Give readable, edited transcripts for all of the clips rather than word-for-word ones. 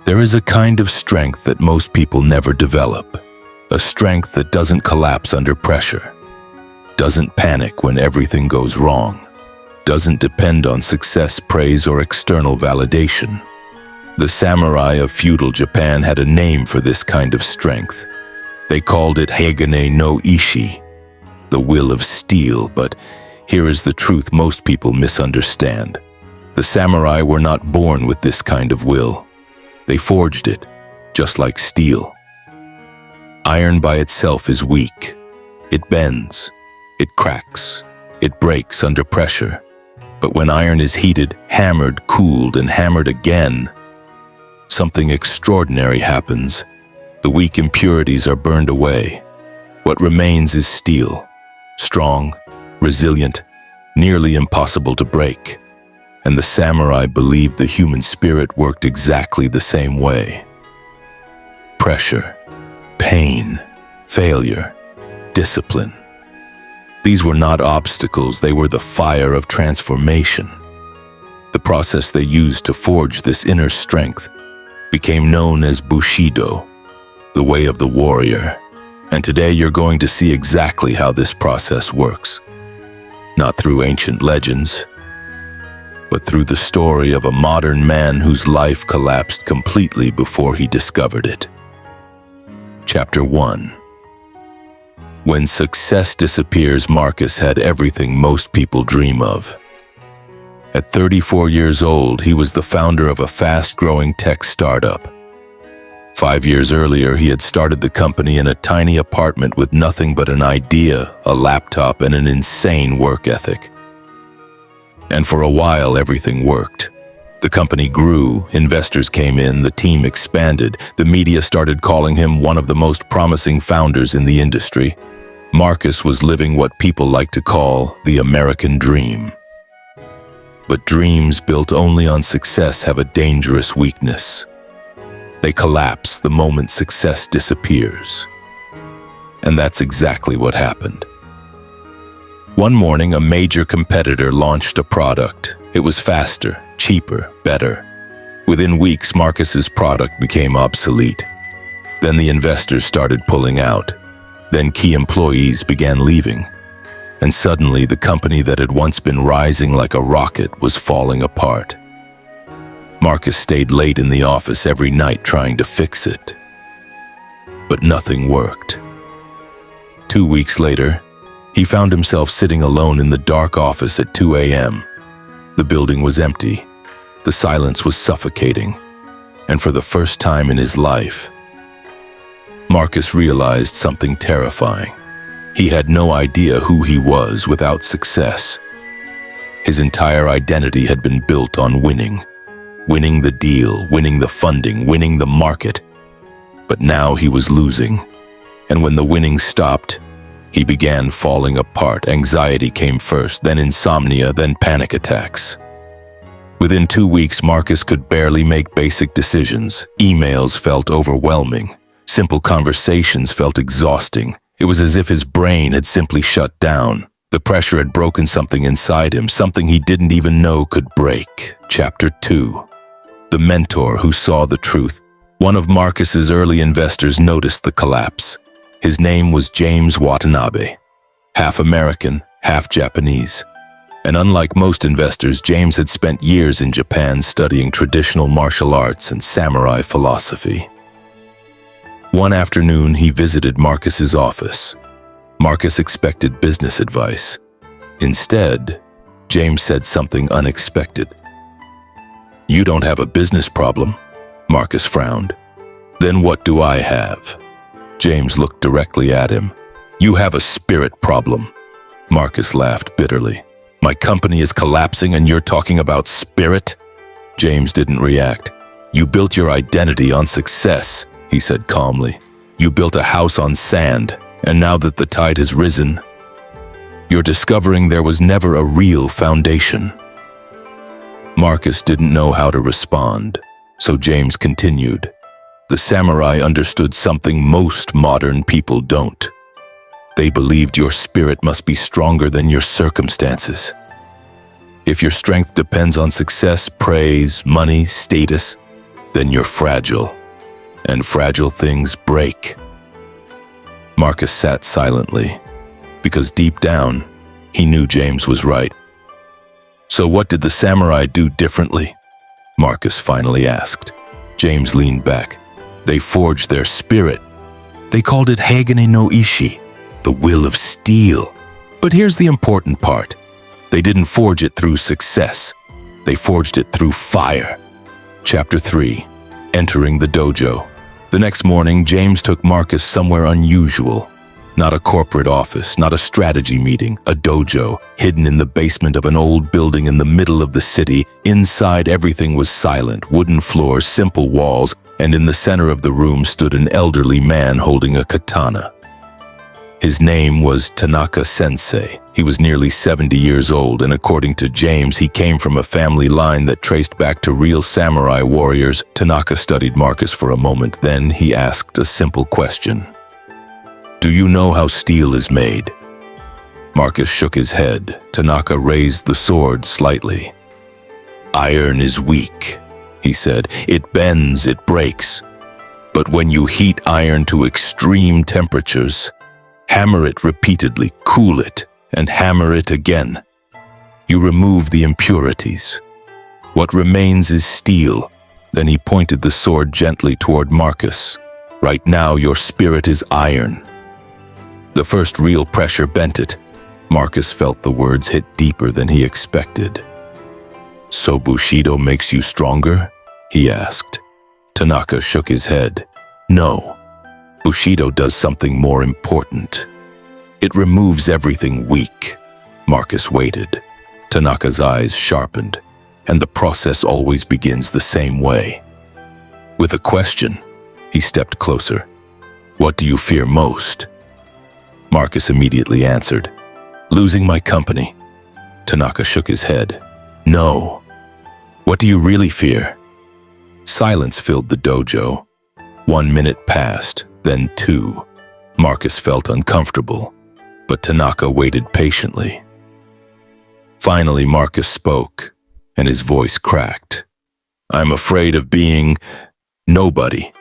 There is a kind of strength that most people never develop, a strength that doesn't collapse under pressure, doesn't panic when everything goes wrong, doesn't depend on success, praise, or external validation. The samurai of feudal Japan had a name for this kind of strength. They called it Hagane no Ishi, the will of steel, but here is the truth most people misunderstand. The samurai were not born with this kind of will. They forged it, just like steel. Iron by itself is weak. It bends, it cracks, it breaks under pressure. But when iron is heated, hammered, cooled, and hammered again, something extraordinary happens. The weak impurities are burned away. What remains is steel, strong, resilient, nearly impossible to break. And the samurai believed the human spirit worked exactly the same way. Pressure, pain, failure, discipline. These were not obstacles, they were the fire of transformation. The process they used to forge this inner strength became known as Bushido, the way of the warrior. And today you're going to see exactly how this process works. Not through ancient legends, but through the story of a modern man whose life collapsed completely before he discovered it. Chapter 1. When success disappears, Marcus had everything most people dream of. At 34 years old, he was the founder of a fast-growing tech startup. 5 years earlier, he had started the company in a tiny apartment with nothing but an idea, a laptop, and an insane work ethic. And for a while, everything worked. The company grew, investors came in, the team expanded, the media started calling him one of the most promising founders in the industry. Marcus was living what people like to call the American dream. But dreams built only on success have a dangerous weakness. They collapse the moment success disappears. And that's exactly what happened. One morning, a major competitor launched a product. It was faster, cheaper, better. Within weeks, Marcus's product became obsolete. Then the investors started pulling out. Then key employees began leaving. And suddenly, the company that had once been rising like a rocket was falling apart. Marcus stayed late in the office every night trying to fix it. But nothing worked. 2 weeks later, he found himself sitting alone in the dark office at 2 a.m. The building was empty. The silence was suffocating. And for the first time in his life, Marcus realized something terrifying. He had no idea who he was without success. His entire identity had been built on winning. Winning the deal, winning the funding, winning the market. But now he was losing. And when the winning stopped, he began falling apart. Anxiety came first, then insomnia, then panic attacks. Within 2 weeks, Marcus could barely make basic decisions. Emails felt overwhelming. Simple conversations felt exhausting. It was as if his brain had simply shut down. The pressure had broken something inside him, something he didn't even know could break. Chapter 2. The mentor who saw the truth. One of Marcus's early investors noticed the collapse. His name was James Watanabe. Half American, half Japanese. And unlike most investors, James had spent years in Japan studying traditional martial arts and samurai philosophy. One afternoon, he visited Marcus's office. Marcus expected business advice. Instead, James said something unexpected. "You don't have a business problem," Marcus frowned. "Then what do I have?" James looked directly at him. "You have a spirit problem." Marcus laughed bitterly. "My company is collapsing and you're talking about spirit?" James didn't react. "You built your identity on success," he said calmly. "You built a house on sand, and now that the tide has risen, you're discovering there was never a real foundation." Marcus didn't know how to respond, so James continued. "The samurai understood something most modern people don't. They believed your spirit must be stronger than your circumstances. If your strength depends on success, praise, money, status, then you're fragile, and fragile things break. Marcus sat silently, because deep down, he knew James was right. So what did the samurai do differently? Marcus finally asked. James leaned back. They forged their spirit. They called it Hagane no Ishi, the will of steel. But here's the important part. They didn't forge it through success. They forged it through fire. Chapter 3. Entering the dojo. The next morning, James took Marcus somewhere unusual. Not a corporate office, not a strategy meeting, a dojo, hidden in the basement of an old building in the middle of the city. Inside, everything was silent, wooden floors, simple walls, and in the center of the room stood an elderly man holding a katana. His name was Tanaka-sensei. He was nearly 70 years old, and according to James, he came from a family line that traced back to real samurai warriors. Tanaka studied Marcus for a moment, then he asked a simple question. Do you know how steel is made? Marcus shook his head. Tanaka raised the sword slightly. Iron is weak, he said. It bends, it breaks. But when you heat iron to extreme temperatures, hammer it repeatedly, cool it, and hammer it again, you remove the impurities. What remains is steel. Then he pointed the sword gently toward Marcus. Right now, your spirit is iron. The first real pressure bent it. Marcus felt the words hit deeper than he expected. So Bushido makes you stronger? He asked. Tanaka shook his head. No. Bushido does something more important. It removes everything weak. Marcus waited. Tanaka's eyes sharpened, and the process always begins the same way. With a question, he stepped closer. What do you fear most? Marcus immediately answered. Losing my company. Tanaka shook his head. No. What do you really fear? Silence filled the dojo. 1 minute passed, then 2. Marcus felt uncomfortable, but Tanaka waited patiently. Finally, Marcus spoke, and his voice cracked. I'm afraid of being nobody,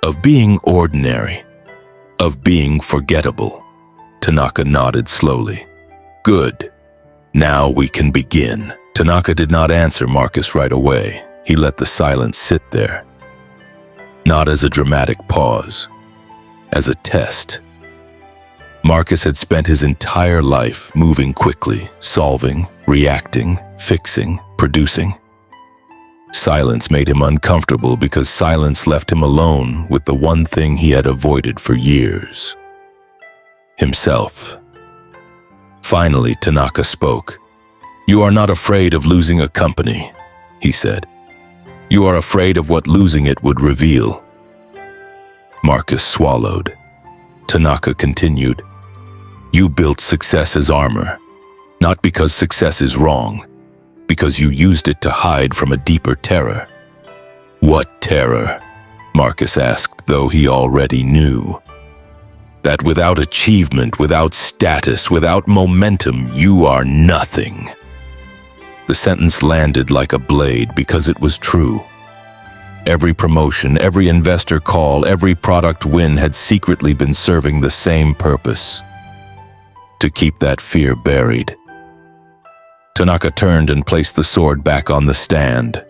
of being ordinary, of being forgettable. Tanaka nodded slowly. Good. Now we can begin. Tanaka did not answer Marcus right away. He let the silence sit there. Not as a dramatic pause, as a test. Marcus had spent his entire life moving quickly, solving, reacting, fixing, producing. Silence made him uncomfortable because silence left him alone with the one thing he had avoided for years. Himself. Finally, Tanaka spoke. You are not afraid of losing a company, he said. You are afraid of what losing it would reveal. Marcus swallowed. Tanaka continued. You built success as armor, not because success is wrong, because you used it to hide from a deeper terror. What terror? Marcus asked, though he already knew. That without achievement, without status, without momentum, you are nothing. The sentence landed like a blade because it was true. Every promotion, every investor call, every product win had secretly been serving the same purpose: to keep that fear buried. Tanaka turned and placed the sword back on the stand.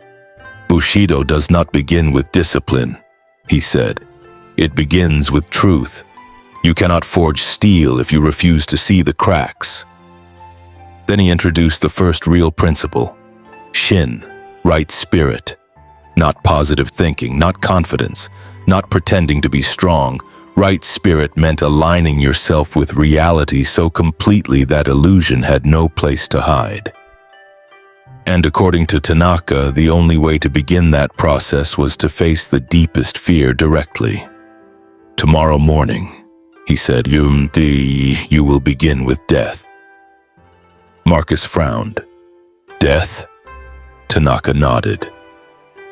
Bushido does not begin with discipline, he said. It begins with truth. You cannot forge steel if you refuse to see the cracks. Then he introduced the first real principle: Shin, right spirit. Not positive thinking, not confidence, not pretending to be strong. Right spirit meant aligning yourself with reality so completely that illusion had no place to hide. And according to Tanaka, the only way to begin that process was to face the deepest fear directly. Tomorrow morning, he said, you will begin with death. Marcus frowned. Death? Tanaka nodded.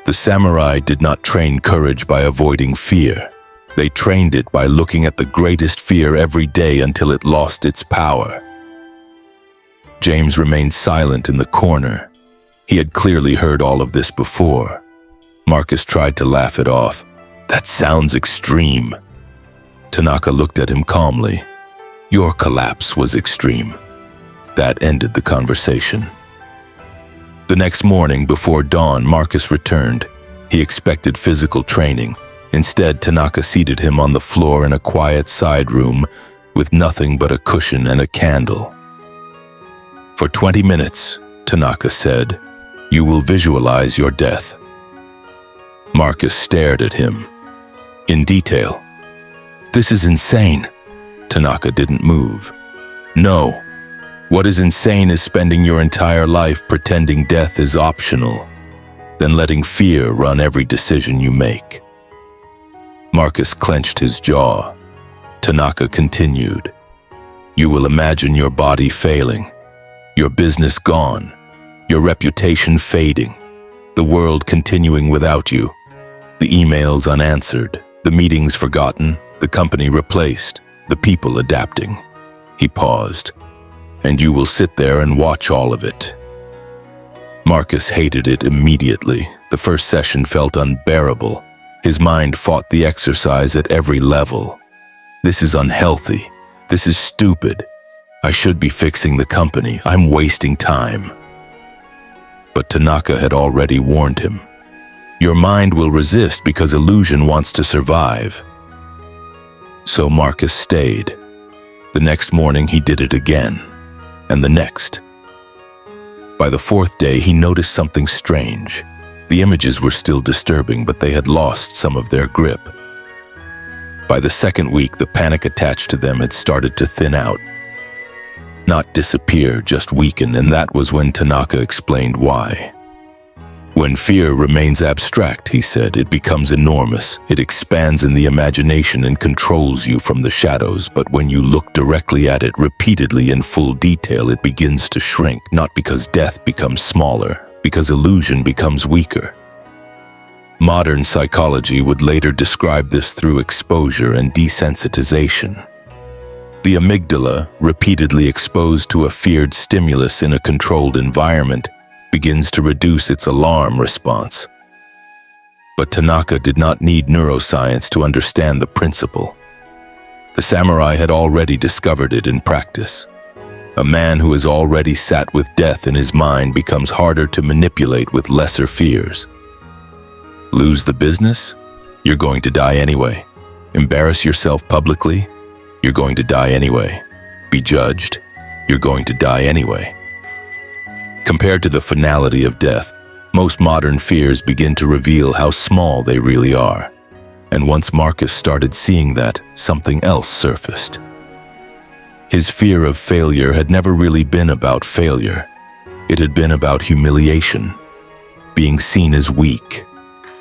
The samurai did not train courage by avoiding fear. They trained it by looking at the greatest fear every day until it lost its power. James remained silent in the corner. He had clearly heard all of this before. Marcus tried to laugh it off. That sounds extreme. Tanaka looked at him calmly. Your collapse was extreme. That ended the conversation. The next morning, before dawn, Marcus returned. He expected physical training. Instead, Tanaka seated him on the floor in a quiet side room with nothing but a cushion and a candle. For 20 minutes, Tanaka said, you will visualize your death. Marcus stared at him. In detail. This is insane. Tanaka didn't move. No. What is insane is spending your entire life pretending death is optional, then letting fear run every decision you make. Marcus clenched his jaw. Tanaka continued. You will imagine your body failing, your business gone, your reputation fading, the world continuing without you, the emails unanswered, the meetings forgotten, the company replaced, the people adapting. He paused. And you will sit there and watch all of it. Marcus hated it immediately. The first session felt unbearable. His mind fought the exercise at every level. This is unhealthy. This is stupid. I should be fixing the company. I'm wasting time. But Tanaka had already warned him. Your mind will resist because illusion wants to survive. So Marcus stayed. The next morning he did it again. And the next. By the fourth day, he noticed something strange. The images were still disturbing, but they had lost some of their grip. By the second week, the panic attached to them had started to thin out. Not disappear, just weaken, and that was when Tanaka explained why. When fear remains abstract, he said, it becomes enormous. It expands in the imagination and controls you from the shadows, but when you look directly at it repeatedly in full detail, it begins to shrink, not because death becomes smaller, because illusion becomes weaker. Modern psychology would later describe this through exposure and desensitization. The amygdala, repeatedly exposed to a feared stimulus in a controlled environment, begins to reduce its alarm response. But Tanaka did not need neuroscience to understand the principle. The samurai had already discovered it in practice. A man who has already sat with death in his mind becomes harder to manipulate with lesser fears. Lose the business? You're going to die anyway. Embarrass yourself publicly? You're going to die anyway. Be judged? You're going to die anyway. Compared to the finality of death, most modern fears begin to reveal how small they really are. And once Marcus started seeing that, something else surfaced. His fear of failure had never really been about failure. It had been about humiliation, being seen as weak,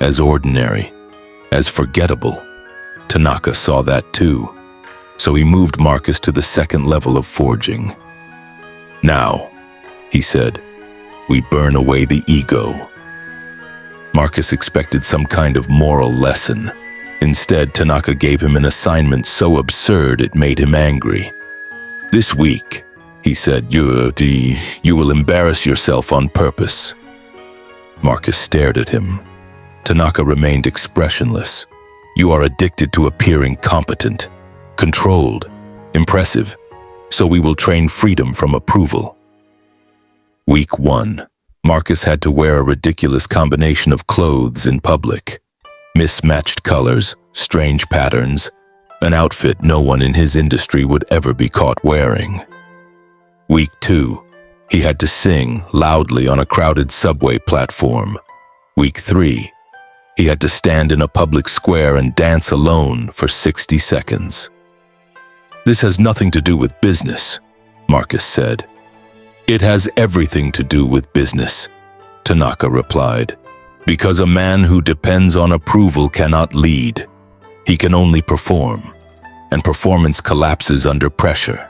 as ordinary, as forgettable. Tanaka saw that too, so he moved Marcus to the second level of forging. Now, he said, we burn away the ego. Marcus expected some kind of moral lesson. Instead, Tanaka gave him an assignment so absurd it made him angry. This week, he said, you will embarrass yourself on purpose. Marcus stared at him. Tanaka remained expressionless. You are addicted to appearing competent, controlled, impressive, so we will train freedom from approval. Week 1. Marcus had to wear a ridiculous combination of clothes in public. Mismatched colors, strange patterns, an outfit no one in his industry would ever be caught wearing. Week 2. He had to sing loudly on a crowded subway platform. Week 3. He had to stand in a public square and dance alone for 60 seconds. This has nothing to do with business, Marcus said. It has everything to do with business, Tanaka replied, because a man who depends on approval cannot lead. He can only perform, and performance collapses under pressure.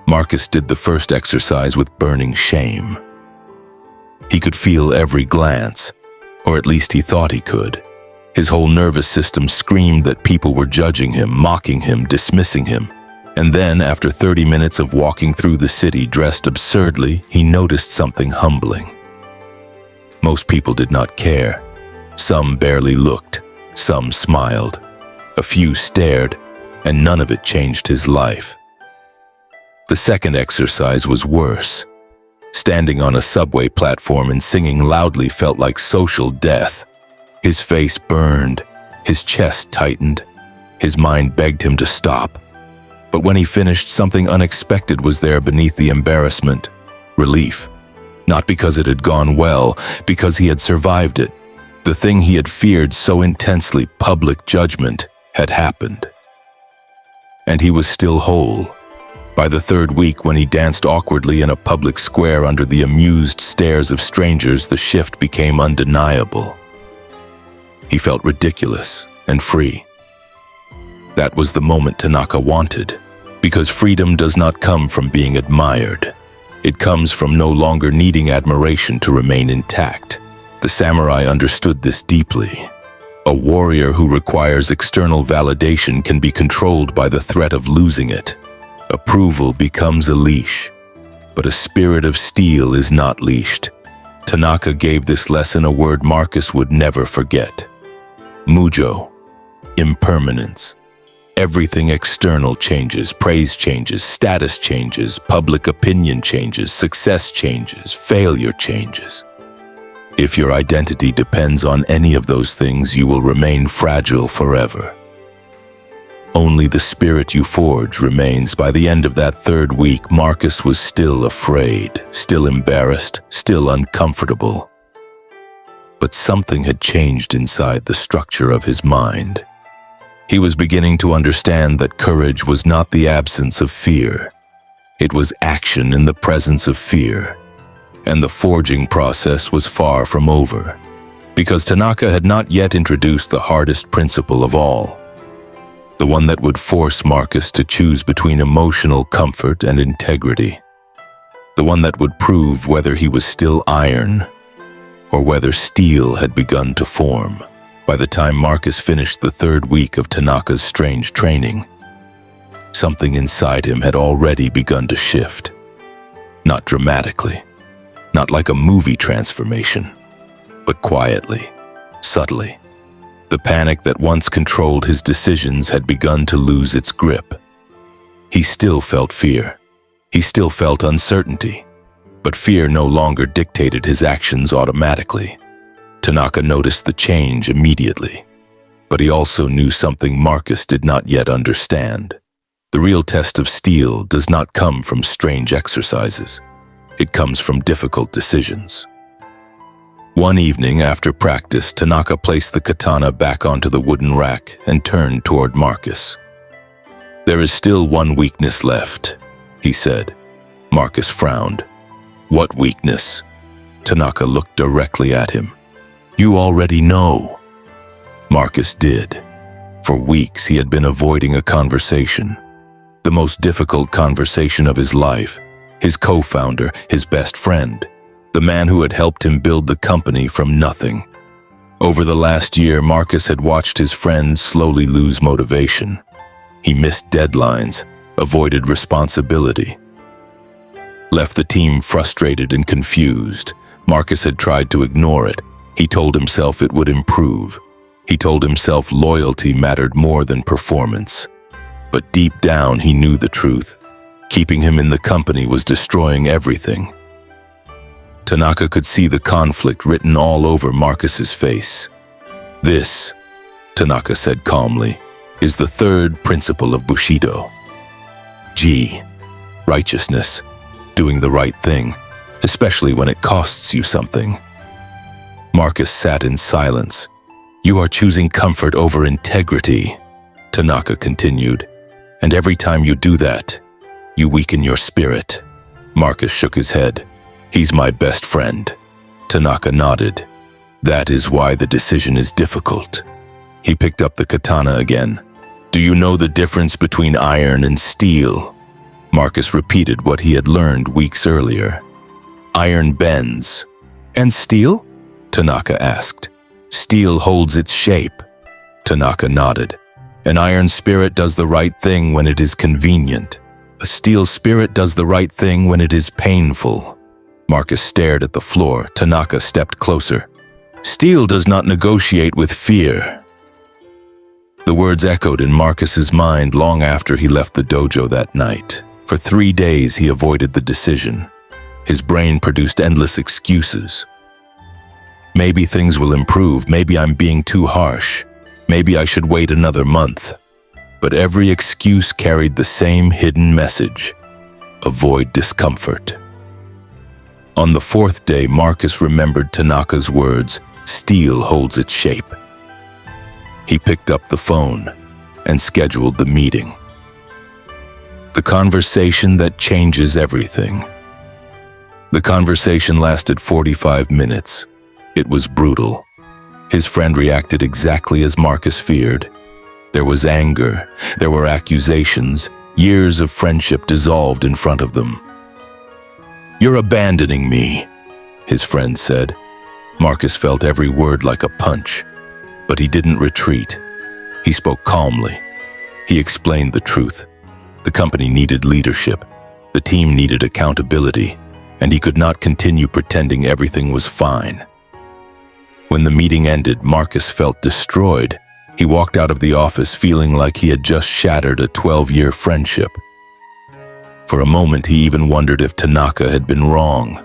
Marcus did the first exercise with burning shame. He could feel every glance, or at least he thought he could. His whole nervous system screamed that people were judging him, mocking him, dismissing him. And then, after 30 minutes of walking through the city dressed absurdly, he noticed something humbling. Most people did not care. Some barely looked, some smiled, a few stared, and none of it changed his life. The second exercise was worse. Standing on a subway platform and singing loudly felt like social death. His face burned, his chest tightened, his mind begged him to stop. But when he finished, something unexpected was there beneath the embarrassment: relief. Not because it had gone well, because he had survived it. The thing he had feared so intensely, public judgment, had happened. And he was still whole. By the third week, when he danced awkwardly in a public square under the amused stares of strangers, the shift became undeniable. He felt ridiculous and free. That was the moment Tanaka wanted, because freedom does not come from being admired. It comes from no longer needing admiration to remain intact. The samurai understood this deeply. A warrior who requires external validation can be controlled by the threat of losing it. Approval becomes a leash, but a spirit of steel is not leashed. Tanaka gave this lesson a word Marcus would never forget: mujo, impermanence. Everything external changes, praise changes, status changes, public opinion changes, success changes, failure changes. If your identity depends on any of those things, you will remain fragile forever. Only the spirit you forge remains. By the end of that third week, Marcus was still afraid, still embarrassed, still uncomfortable. But something had changed inside the structure of his mind. He was beginning to understand that courage was not the absence of fear. It was action in the presence of fear. And the forging process was far from over, because Tanaka had not yet introduced the hardest principle of all, the one that would force Marcus to choose between emotional comfort and integrity, the one that would prove whether he was still iron or whether steel had begun to form. By the time Marcus finished the third week of Tanaka's strange training, something inside him had already begun to shift. Not dramatically, not like a movie transformation, but quietly, subtly. The panic that once controlled his decisions had begun to lose its grip. He still felt fear. He still felt uncertainty, but fear no longer dictated his actions automatically. Tanaka noticed the change immediately, but he also knew something Marcus did not yet understand. The real test of steel does not come from strange exercises. It comes from difficult decisions. One evening after practice, Tanaka placed the katana back onto the wooden rack and turned toward Marcus. "There is still one weakness left," he said. Marcus frowned. "What weakness?" Tanaka looked directly at him. "You already know." Marcus did. For weeks he had been avoiding a conversation, the most difficult conversation of his life. His co-founder, his best friend, the man who had helped him build the company from nothing. Over the last year, Marcus had watched his friend slowly lose motivation. He missed deadlines, avoided responsibility, left the team frustrated and confused. Marcus had tried to ignore it. He told himself it would improve. He told himself loyalty mattered more than performance. But deep down, he knew the truth. Keeping him in the company was destroying everything. Tanaka could see the conflict written all over Marcus's face. "This," Tanaka said calmly, "is the third principle of Bushido. G. Righteousness. Doing the right thing, especially when it costs you something." Marcus sat in silence. "You are choosing comfort over integrity," Tanaka continued. "And every time you do that, you weaken your spirit." Marcus shook his head. "He's my best friend." Tanaka nodded. "That is why the decision is difficult." He picked up the katana again. "Do you know the difference between iron and steel?" Marcus repeated what he had learned weeks earlier. "Iron bends." "And steel?" Tanaka asked. "Steel holds its shape." Tanaka nodded. "An iron spirit does the right thing when it is convenient. A steel spirit does the right thing when it is painful." Marcus stared at the floor. Tanaka stepped closer. Steel does not negotiate with fear. The words echoed in Marcus's mind long after he left the dojo that night. For 3 days he avoided the decision. His brain produced endless excuses. Maybe things will improve, maybe I'm being too harsh, maybe I should wait another month. But every excuse carried the same hidden message: avoid discomfort. On the 4th day, Marcus remembered Tanaka's words, "Steel holds its shape." He picked up the phone and scheduled the meeting. The conversation that changes everything. The conversation lasted 45 minutes. It was brutal. His friend reacted exactly as Marcus feared. There was anger, there were accusations, years of friendship dissolved in front of them. "You're abandoning me," his friend said. Marcus felt every word like a punch, but he didn't retreat. He spoke calmly. He explained the truth. The company needed leadership, the team needed accountability, and he could not continue pretending everything was fine. When the meeting ended, Marcus felt destroyed. He walked out of the office feeling like he had just shattered a 12-year friendship. For a moment, he even wondered if Tanaka had been wrong.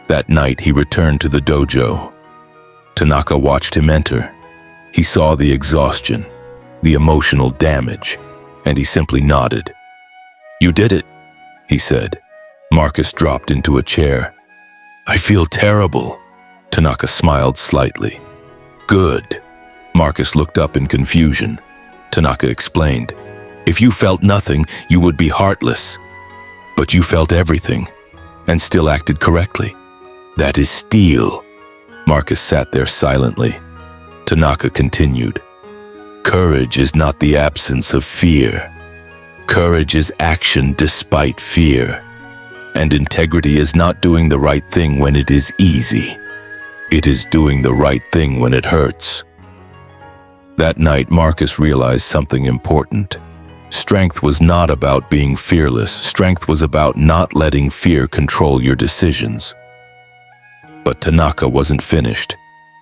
That night, he returned to the dojo. Tanaka watched him enter. He saw the exhaustion, the emotional damage, and he simply nodded. "You did it," he said. Marcus dropped into a chair. "I feel terrible." Tanaka smiled slightly. "Good." Marcus looked up in confusion. Tanaka explained, "If you felt nothing, you would be heartless. But you felt everything, and still acted correctly. That is steel." Marcus sat there silently. Tanaka continued, "Courage is not the absence of fear. Courage is action despite fear. And integrity is not doing the right thing when it is easy. It is doing the right thing when it hurts." That night, Marcus realized something important. Strength was not about being fearless. Strength was about not letting fear control your decisions. But Tanaka wasn't finished,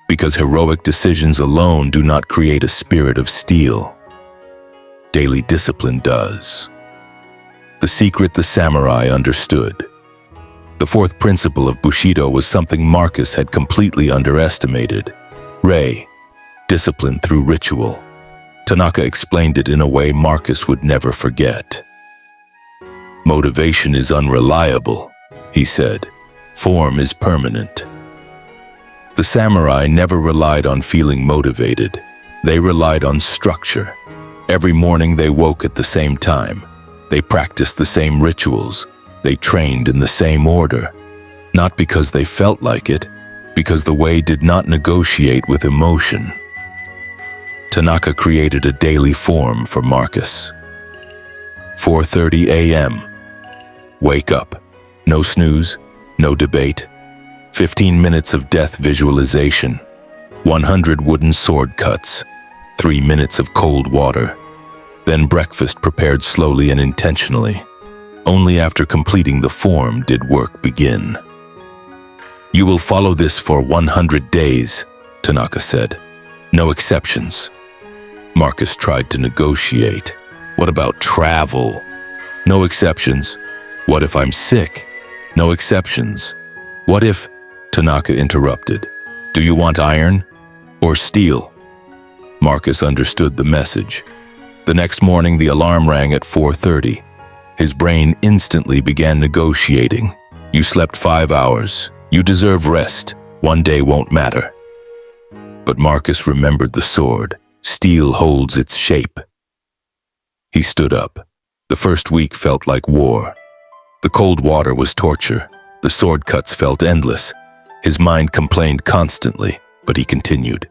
because heroic decisions alone do not create a spirit of steel. Daily discipline does. The secret the samurai understood. The 4th principle of Bushido was something Marcus had completely underestimated. Rei, discipline through ritual. Tanaka explained it in a way Marcus would never forget. "Motivation is unreliable," he said. "Form is permanent." The samurai never relied on feeling motivated. They relied on structure. Every morning they woke at the same time. They practiced the same rituals. They trained in the same order. Not because they felt like it, because the way did not negotiate with emotion. Tanaka created a daily form for Marcus. 4:30 a.m. Wake up. No snooze, no debate. 15 minutes of death visualization. 100 wooden sword cuts. 3 minutes of cold water. Then breakfast prepared slowly and intentionally. Only after completing the form did work begin. "You will follow this for 100 days, Tanaka said. "No exceptions." Marcus tried to negotiate. "What about travel?" "No exceptions." "What if I'm sick?" "No exceptions." "What if—" Tanaka interrupted. "Do you want iron or steel?" Marcus understood the message. The next morning, the alarm rang at 4:30. His brain instantly began negotiating. "You slept 5 hours. You deserve rest. 1 day won't matter." But Marcus remembered the sword. Steel holds its shape. He stood up. The first week felt like war. The cold water was torture. The sword cuts felt endless. His mind complained constantly, but he continued.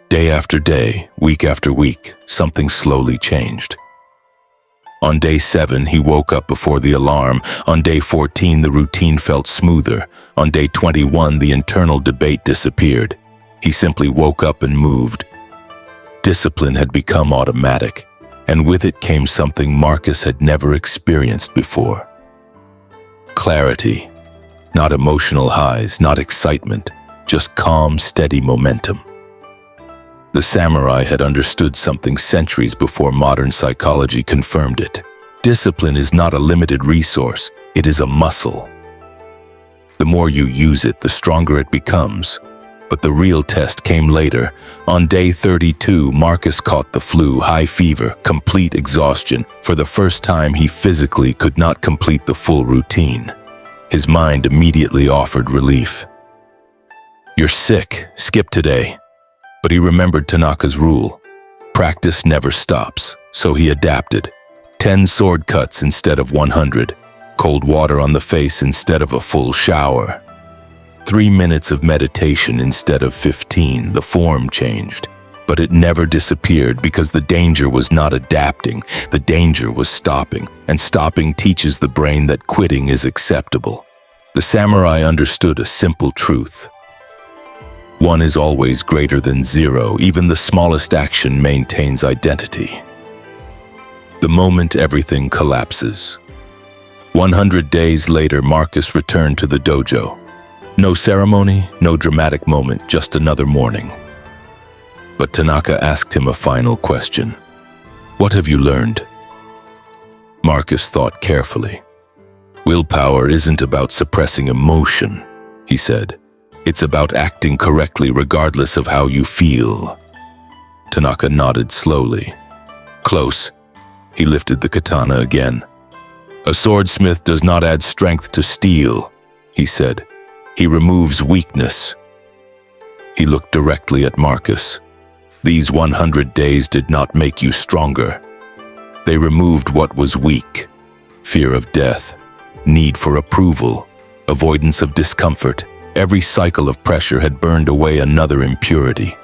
Day after day, week after week, something slowly changed. On day 7, he woke up before the alarm. On day 14, the routine felt smoother. On day 21, the internal debate disappeared. He simply woke up and moved. Discipline had become automatic, and with it came something Marcus had never experienced before. Clarity. Not emotional highs, not excitement, just calm, steady momentum. The samurai had understood something centuries before modern psychology confirmed it. Discipline is not a limited resource, it is a muscle. The more you use it, the stronger it becomes. But the real test came later. On day 32, Marcus caught the flu, high fever, complete exhaustion. For the first time, he physically could not complete the full routine. His mind immediately offered relief. "You're sick, skip today." But he remembered Tanaka's rule. Practice never stops, so he adapted. 10 sword cuts instead of 100. Cold water on the face instead of a full shower. 3 minutes of meditation instead of 15. The form changed, but it never disappeared because the danger was not adapting. The danger was stopping, and stopping teaches the brain that quitting is acceptable. The samurai understood a simple truth. 1 is always greater than 0. Even the smallest action maintains identity. The moment everything collapses. 100 days later, Marcus returned to the dojo. No ceremony, no dramatic moment, just another morning. But Tanaka asked him a final question. "What have you learned?" Marcus thought carefully. "Willpower isn't about suppressing emotion," he said. "It's about acting correctly regardless of how you feel." Tanaka nodded slowly. "Close." He lifted the katana again. "A swordsmith does not add strength to steel," he said. "He removes weakness." He looked directly at Marcus. "These 100 days did not make you stronger. They removed what was weak. Fear of death, need for approval, avoidance of discomfort. Every cycle of pressure had burned away another impurity."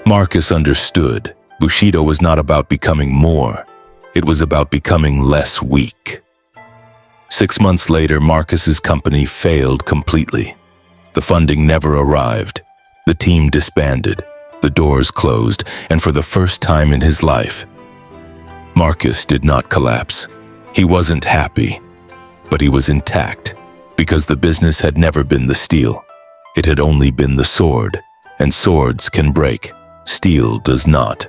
Marcus understood. Bushido was not about becoming more. It was about becoming less weak. 6 months later, Marcus's company failed completely. The funding never arrived. The team disbanded. The doors closed, and for the first time in his life, Marcus did not collapse. He wasn't happy, but he was intact, because the business had never been the steel. It had only been the sword, and swords can break. Steel does not.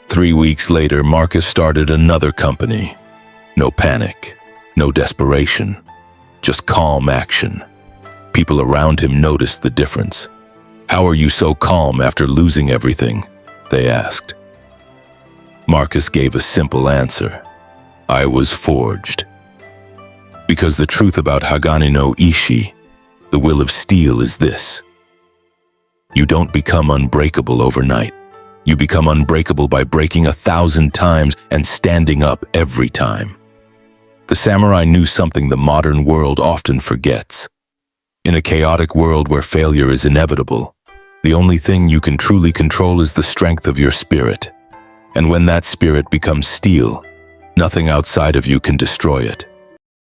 3 weeks later, Marcus started another company. No panic, no desperation, just calm action. People around him noticed the difference. "How are you so calm after losing everything?" they asked. Marcus gave a simple answer. "I was forged." Because the truth about Hagane no Ishi, the will of steel, is this. You don't become unbreakable overnight. You become unbreakable by breaking 1,000 times and standing up every time. The samurai knew something the modern world often forgets. In a chaotic world where failure is inevitable, the only thing you can truly control is the strength of your spirit. And when that spirit becomes steel, nothing outside of you can destroy it.